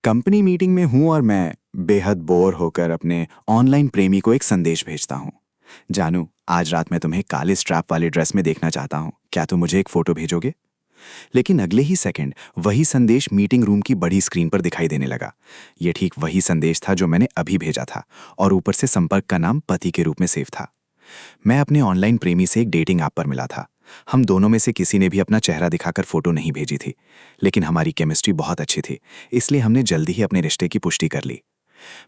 Company meeting में हूं और मैं बेहद बोर होकर अपने ऑनलाइन प्रेमी को एक संदेश भेजता हूं। जानू, आज रात मैं तुम्हें काले स्ट्रैप वाले ड्रेस में देखना चाहता हूं, क्या तुम मुझे एक फोटो भेजोगे? लेकिन अगले ही सेकंड वही संदेश मीटिंग रूम की बड़ी स्क्रीन पर दिखाई देने लगा। यह ठीक वही संदेश था जो मैंने अभी भेजा था, और ऊपर से संपर्क का नाम पति के रूप में सेव था। मैं अपने ऑनलाइन प्रेमी से एक डेटिंग ऐप पर मिला था। हम दोनों में से किसी ने भी अपना चेहरा दिखाकर फोटो नहीं भेजी थी, लेकिन हमारी केमिस्ट्री बहुत अच्छी थी, इसलिए हमने जल्दी ही अपने रिश्ते की पुष्टि कर ली।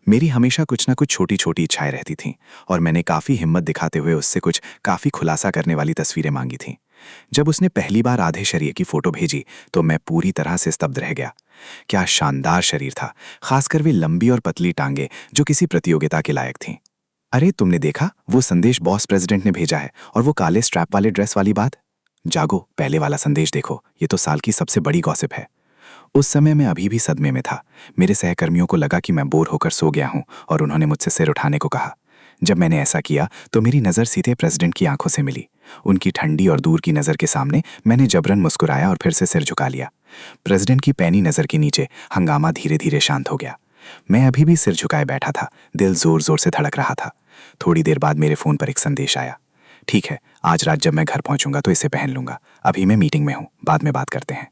मेरी हमेशा कुछ ना कुछ छोटी छोटी इच्छाएं रहती थीं, और मैंने काफी हिम्मत दिखाते हुए उससे कुछ काफी खुलासा करने वाली तस्वीरें मांगी थीं। जब उसने पहली बार आधे शरीर की फोटो भेजी तो मैं पूरी तरह से स्तब्ध रह गया। क्या शानदार शरीर था, खासकर वे लंबी और पतली टांगे जो किसी प्रतियोगिता के लायक थीं। अरे, तुमने देखा वो संदेश बॉस प्रेसिडेंट ने भेजा है, और वो काले स्ट्रैप वाले ड्रेस वाली बात। जागो, पहले वाला संदेश देखो, ये तो साल की सबसे बड़ी गॉसिप है। उस समय मैं अभी भी सदमे में था। मेरे सहकर्मियों को लगा कि मैं बोर होकर सो गया हूं, और उन्होंने मुझसे सिर उठाने को कहा। जब मैंने ऐसा किया तो मेरी नज़र सीधे प्रेसिडेंट की आंखों से मिली। उनकी ठंडी और दूर की नज़र के सामने मैंने जबरन मुस्कुराया और फिर से सिर झुका लिया। प्रेसिडेंट की पैनी नज़र के नीचे हंगामा धीरे धीरे शांत हो गया। मैं अभी भी सिर झुकाए बैठा था, दिल जोर जोर से धड़क रहा था। थोड़ी देर बाद मेरे फ़ोन पर एक संदेश आया। ठीक है, आज रात जब मैं घर पहुंचूंगा तो इसे पहन लूंगा। अभी मैं मीटिंग में हूं, बाद में बात करते हैं।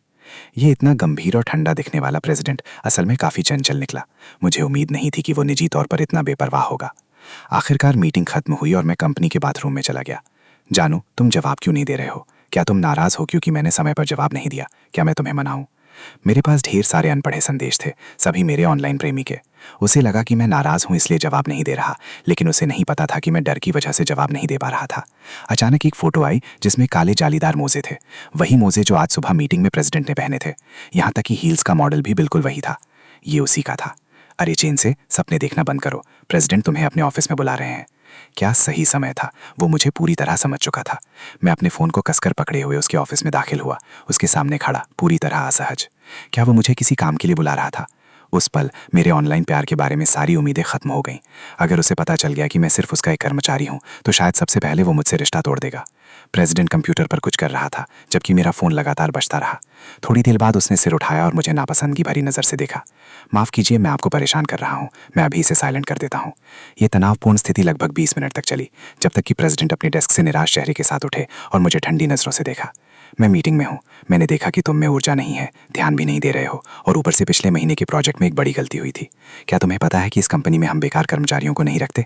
ये इतना गंभीर और ठंडा दिखने वाला प्रेसिडेंट असल में काफ़ी चंचल निकला। मुझे उम्मीद नहीं थी कि वो निजी तौर पर इतना बेपरवाह होगा। आखिरकार मीटिंग खत्म हुई और मैं कंपनी के बाथरूम में चला गया। जानू, तुम जवाब क्यों नहीं दे रहे हो? क्या तुम नाराज़ हो क्योंकि मैंने समय पर जवाब नहीं दिया? क्या मैं तुम्हें मनाऊं? मेरे पास ढेर सारे अनपढ़े संदेश थे, सभी मेरे ऑनलाइन प्रेमी के। उसे लगा कि मैं नाराज़ हूं इसलिए जवाब नहीं दे रहा, लेकिन उसे नहीं पता था कि मैं डर की वजह से जवाब नहीं दे पा रहा था। अचानक एक फोटो आई जिसमें काले जालीदार मोजे थे, वही मोजे जो आज सुबह मीटिंग में प्रेसिडेंट ने पहने थे। यहाँ तक कि हील्स का मॉडल भी बिल्कुल वही था। ये उसी का था। अरे चेन से सपने देखना बंद करो, प्रेसिडेंट तुम्हें अपने ऑफिस में बुला रहे हैं। क्या सही समय था, वो मुझे पूरी तरह समझ चुका था। मैं अपने फ़ोन को कसकर पकड़े हुए उसके ऑफिस में दाखिल हुआ, उसके सामने खड़ा, पूरी तरह असहज। क्या वो मुझे किसी काम के लिए बुला रहा था? उस पल मेरे ऑनलाइन प्यार के बारे में सारी उम्मीदें खत्म हो गईं। अगर उसे पता चल गया कि मैं सिर्फ उसका एक कर्मचारी हूं, तो शायद सबसे पहले वो मुझसे रिश्ता तोड़ देगा। प्रेसिडेंट कंप्यूटर पर कुछ कर रहा था, जबकि मेरा फ़ोन लगातार बजता रहा। थोड़ी देर बाद उसने सिर उठाया और मुझे नापसंदगी भरी नज़र से देखा। माफ़ कीजिए, मैं आपको परेशान कर रहा हूँ, मैं अभी इसे साइलेंट कर देता हूँ। ये तनावपूर्ण स्थिति लगभग 20 मिनट तक चली, जब तक कि प्रेसिडेंट अपने डेस्क से निराश चेहरे के साथ उठे और मुझे ठंडी नज़रों से देखा। मैं मीटिंग में हूँ, मैंने देखा कि तुम में ऊर्जा नहीं है, ध्यान भी नहीं दे रहे हो, और ऊपर से पिछले महीने के प्रोजेक्ट में एक बड़ी गलती हुई थी। क्या तुम्हें पता है कि इस कंपनी में हम बेकार कर्मचारियों को नहीं रखते?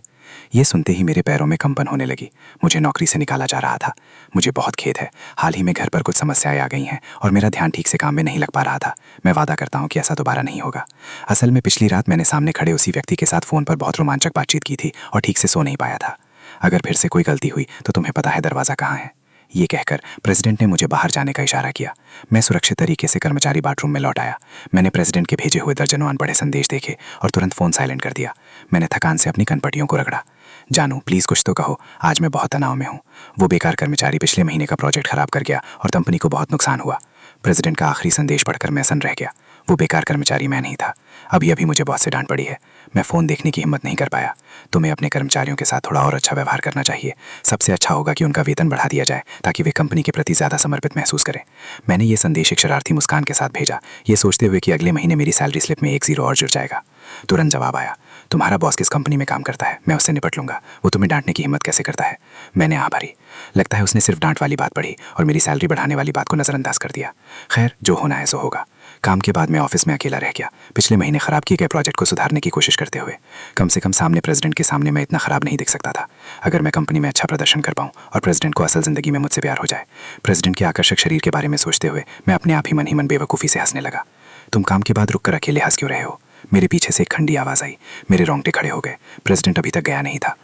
ये सुनते ही मेरे पैरों में कंपन होने लगी। मुझे नौकरी से निकाला जा रहा था। मुझे बहुत खेद है, हाल ही में घर पर कुछ समस्याएं आ गई हैं और मेरा ध्यान ठीक से काम में नहीं लग पा रहा था। मैं वादा करता हूँ कि ऐसा दोबारा नहीं होगा। असल में पिछली रात मैंने सामने खड़े उसी व्यक्ति के साथ फ़ोन पर बहुत रोमांचक बातचीत की थी और ठीक से सो नहीं पाया था। अगर फिर से कोई गलती हुई तो तुम्हें पता है दरवाज़ा कहाँ है। ये कहकर प्रेसिडेंट ने मुझे बाहर जाने का इशारा किया। मैं सुरक्षित तरीके से कर्मचारी बाथरूम में लौट आया। मैंने प्रेसिडेंट के भेजे हुए दर्जनों अनपढ़े संदेश देखे और तुरंत फ़ोन साइलेंट कर दिया। मैंने थकान से अपनी कनपटियों को रगड़ा। जानू, प्लीज़ कुछ तो कहो, आज मैं बहुत तनाव में हूँ। वो बेकार कर्मचारी पिछले महीने का प्रोजेक्ट खराब कर गया और कंपनी को बहुत नुकसान हुआ। प्रेसिडेंट का आखिरी संदेश पढ़कर मैं सन्न रह गया। वो बेकार कर्मचारी मैं नहीं था। अभी अभी मुझे बहुत से डांट पड़ी है। मैं फ़ोन देखने की हिम्मत नहीं कर पाया। तुम्हें अपने कर्मचारियों के साथ थोड़ा और अच्छा व्यवहार करना चाहिए। सबसे अच्छा होगा कि उनका वेतन बढ़ा दिया जाए ताकि वे कंपनी के प्रति ज़्यादा समर्पित महसूस करें। मैंने ये संदेश एक शरारती मुस्कान के साथ भेजा, ये सोचते हुए कि अगले महीने मेरी सैलरी स्लिप में 1 ज़ीरो और जुड़ जाएगा। तुरंत जवाब आया, तुम्हारा बॉस किस कंपनी में काम करता है, मैं उससे निपट लूंगा। वो तुम्हें डांटने की हिम्मत कैसे करता है? मैंने हाँ भरी। लगता है उसने सिर्फ डांट वाली बात पढ़ी और मेरी सैलरी बढ़ाने वाली बात को नज़रअंदाज कर दिया। खैर, जो होना है सो होगा। काम के बाद मैं ऑफिस में अकेला रह गया, पिछले महीने खराब किए गए प्रोजेक्ट को सुधारने की कोशिश करते हुए। कम से कम सामने प्रेसिडेंट के सामने मैं इतना खराब नहीं दिख सकता था। अगर मैं कंपनी में अच्छा प्रदर्शन कर पाऊँ और प्रेसिडेंट को असल ज़िंदगी में मुझसे प्यार हो जाए। प्रेसिडेंट के आकर्षक शरीर के बारे में सोचते हुए मैं अपने आप ही मन बेवकूफ़ी से हंसने लगा। तुम काम के बाद रुक कर अकेले हंस क्यों रहे हो? मेरे पीछे से एक खंडी आवाज़ आई। मेरे रोंगटे खड़े हो गए। प्रेसिडेंट अभी तक गया नहीं था।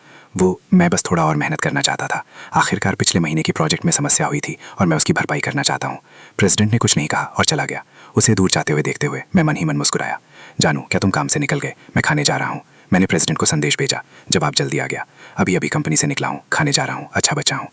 मैं बस थोड़ा और मेहनत करना चाहता था। आखिरकार पिछले महीने की प्रोजेक्ट में समस्या हुई थी और मैं उसकी भरपाई करना चाहता हूँ। प्रेसिडेंट ने कुछ नहीं कहा और चला गया। उसे दूर जाते हुए देखते हुए मैं मन ही मन मुस्कुराया। जानू, क्या तुम काम से निकल गए? मैं खाने जा रहा हूँ। मैंने प्रेसिडेंट को संदेश भेजा। जवाब जल्दी आ गया। अभी अभी कंपनी से निकला हूँ, खाने जा रहा हूँ, अच्छा बच्चा हूँ।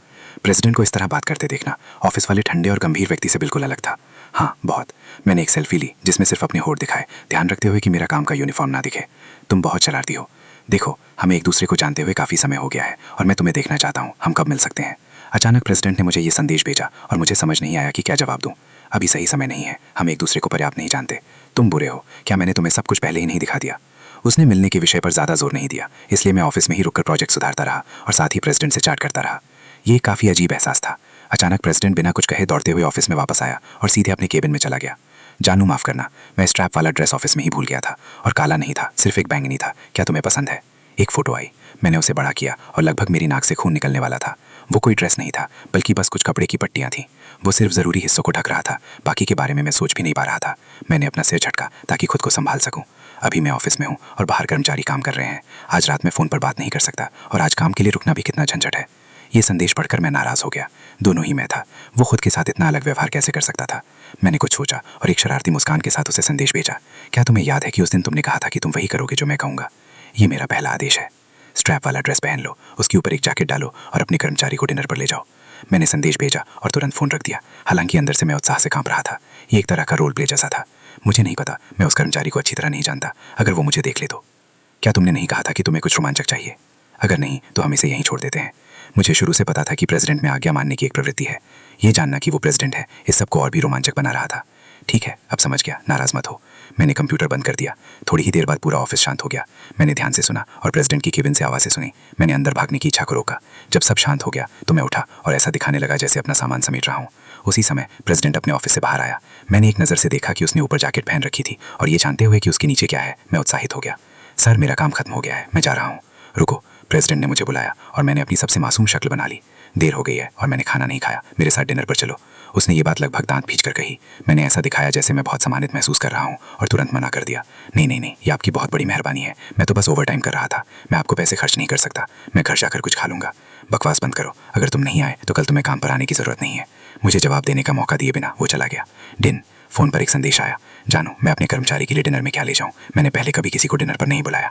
प्रेसिडेंट को इस तरह बात करते देखना ऑफिस वाले ठंडे और गंभीर व्यक्ति से बिल्कुल अलग था। हाँ, बहुत। मैंने एक सेल्फी ली जिसमें सिर्फ अपने होठ दिखाए, ध्यान रखते हुए कि मेरा काम का यूनिफॉर्म ना दिखे। तुम बहुत शरारती हो। देखो, हमें एक दूसरे को जानते हुए काफ़ी समय हो गया है और मैं तुम्हें देखना चाहता हूँ। हम कब मिल सकते हैं? अचानक प्रेसिडेंट ने मुझे ये संदेश भेजा और मुझे समझ नहीं आया कि क्या जवाब दूँ। अभी सही समय नहीं है, हम एक दूसरे को पर्याप्त नहीं जानते। तुम बुरे हो, क्या मैंने तुम्हें सब कुछ पहले ही नहीं दिखा दिया? उसने मिलने के विषय पर ज़्यादा जोर नहीं दिया, इसलिए मैं ऑफिस में ही रुककर प्रोजेक्ट सुधारता रहा और साथ ही प्रेसिडेंट से चैट करता रहा। ये काफ़ी अजीब एहसास था। अचानक प्रेसिडेंट बिना कुछ कहे दौड़ते हुए ऑफिस में वापस आया और सीधे अपने केबिन में चला गया। जानू, माफ़ करना, मैं स्ट्रैप वाला ड्रेस ऑफिस में ही भूल गया था, और काला नहीं था, सिर्फ एक बैंगनी था। क्या तुम्हें पसंद है? एक फ़ोटो आई, मैंने उसे बड़ा किया और लगभग मेरी नाक से खून निकलने वाला था। वो कोई ड्रेस नहीं था, बल्कि बस कुछ कपड़े की पट्टियाँ थीं। वो सिर्फ ज़रूरी हिस्सों को ढक रहा था, बाकी के बारे में मैं सोच भी नहीं पा रहा था। मैंने अपना सिर झटका ताकि खुद को संभाल सकूं। अभी मैं ऑफिस में हूँ और बाहर कर्मचारी काम कर रहे हैं। आज रात में फ़ोन पर बात नहीं कर सकता, और आज काम के लिए रुकना भी कितना झंझट है। ये संदेश पढ़कर मैं नाराज़ हो गया। दोनों ही मैं था। वो खुद के साथ इतना अलग व्यवहार कैसे कर सकता था? मैंने कुछ सोचा और एक शरारती मुस्कान के साथ उसे संदेश भेजा। क्या तुम्हें याद है कि उस दिन तुमने कहा था कि तुम वही करोगे जो मैं कहूँगा? ये मेरा पहला आदेश है। स्ट्रैप वाला ड्रेस पहन लो, उसके ऊपर एक जैकेट डालो और अपने कर्मचारी को डिनर पर ले जाओ। मैंने संदेश भेजा और तुरंत फ़ोन रख दिया। हालांकि अंदर से मैं उत्साह से कांप रहा था। ये एक तरह का रोल प्ले जैसा था। मुझे नहीं पता, मैं उस कर्मचारी को अच्छी तरह नहीं जानता। अगर वो मुझे देख ले तो? क्या तुमने नहीं कहा था कि तुम्हें कुछ रोमांचक चाहिए? अगर नहीं तो हम इसे यहीं छोड़ देते हैं। मुझे शुरू से पता था कि प्रेसिडेंट में आज्ञा मानने की एक प्रवृत्ति है। ये जानना कि वो प्रेसिडेंट है इस सबको और भी रोमांचक बना रहा था। ठीक है, अब समझ गया, नाराज़ मत हो। मैंने कंप्यूटर बंद कर दिया। थोड़ी ही देर बाद पूरा ऑफिस शांत हो गया। मैंने ध्यान से सुना और प्रेसिडेंट की केबिन से आवाज़ें सुनी। मैंने अंदर भागने की इच्छा को रोका। जब सब शांत हो गया तो मैं उठा और ऐसा दिखाने लगा जैसे अपना सामान समेट रहा हूँ। उसी समय प्रेसिडेंट अपने ऑफिस से बाहर आया। मैंने एक नज़र से देखा कि उसने ऊपर जैकेट पहन रखी थी, और ये जानते हुए कि उसके नीचे क्या है, मैं उत्साहित हो गया। सर, मेरा काम खत्म हो गया है, मैं जा रहा हूँ। रुको, प्रेसिडेंट ने मुझे बुलाया और मैंने अपनी सबसे मासूम शक्ल बना ली। देर हो गई है और मैंने खाना नहीं खाया, मेरे साथ डिनर पर चलो। उसने ये बात लगभग दांत भींच कर कही। मैंने ऐसा दिखाया जैसे मैं बहुत सम्मानित महसूस कर रहा हूँ, और तुरंत मना कर दिया। नहीं नहीं नहीं, ये आपकी बहुत बड़ी मेहरबानी है। मैं तो बस ओवर टाइम कर रहा था। मैं आपको पैसे खर्च नहीं कर सकता। मैं घर जाकर कुछ खा लूँगा। बकवास बंद करो। अगर तुम नहीं आए तो कल तुम्हें काम पर आने की ज़रूरत नहीं है। मुझे जवाब देने का मौका दिए बिना वो चला गया। फ़ोन पर एक संदेश आया। जानू, मैं अपने कर्मचारी के लिए डिनर में क्या ले जाऊँ? मैंने पहले कभी किसी को डिनर पर नहीं बुलाया।